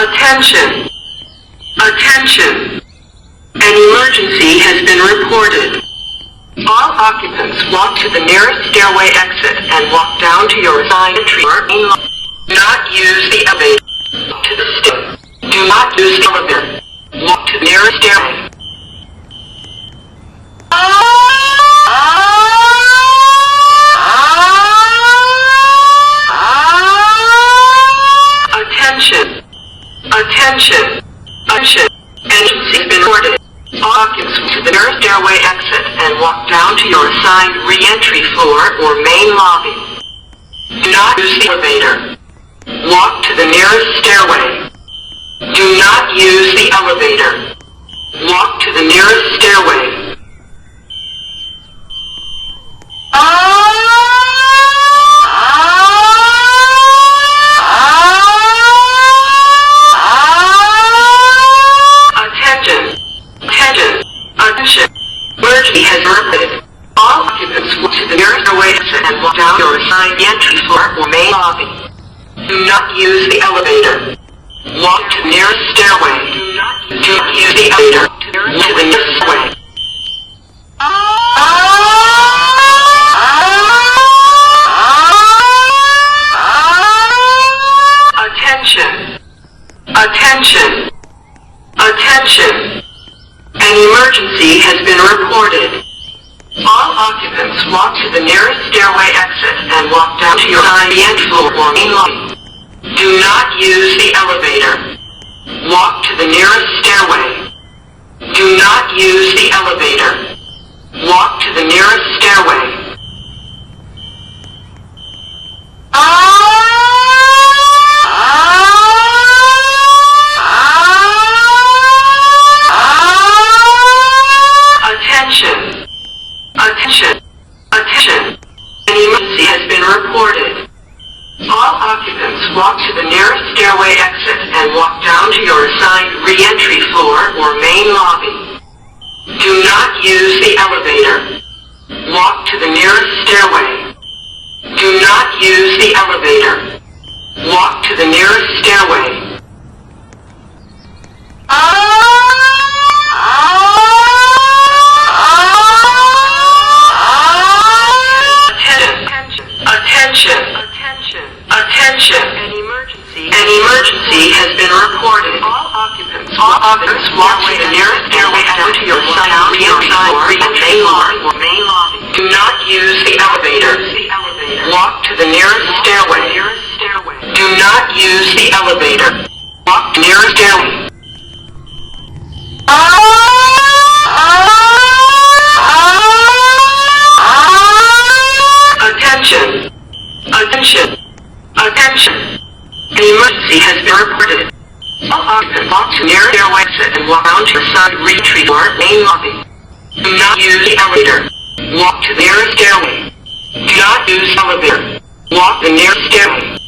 Attention! Attention! An emergency has been reported. All occupants walk to the nearest stairway exit and walk down to your assigned entry. Do not use the elevator. To the stair. Do not use the elevator. Walk to the nearest stairway. Attention! Attention! Attention! Emergency has been reported. All occupants to the nearest stairway exit and walk down to your assigned re-entry floor or main lobby. Do not use the elevator. Walk to the nearest stairway. Do not use the elevator. Walk to the nearest stairway. Attention! Emergency has reported. All occupants walk to the nearest stairway exit and walk down your assigned entry floor or main lobby. Do not use the elevator. Walk to the nearest stairway. Do not use the elevator. To the nearest stairway. Attention! Attention! Attention! An emergency has been reported. All occupants walk to the nearest stairway exit and walk down to your assigned floor or main lobby. Do not use the elevator. Walk to the nearest stairway. Do not use the elevator. Walk to the nearest stairway. Attention! Attention! Attention! An emergency has been reported. All occupants walk to the nearest stairway exit and walk down to your assigned re-entry floor or main lobby. Do not use the elevator. Walk to the nearest stairway. Do not use the elevator. Walk to the nearest stairway. Attention! Attention! Attention! An emergency has been reported. All occupants walk to the nearest stairway down to your assigned re-entry floor or main lobby. Do not use the elevator. Walk to the nearest stairway. Do not use the elevator. Walk to the nearest stairway. Attention! Attention! Attention! An emergency has been reported. All occupants walk to near stairway exit and walk down to your assigned re-entry floor main lobby. Do not use the elevator. Walk to the nearest stairway. Do not use the elevator. Walk the nearest stairway.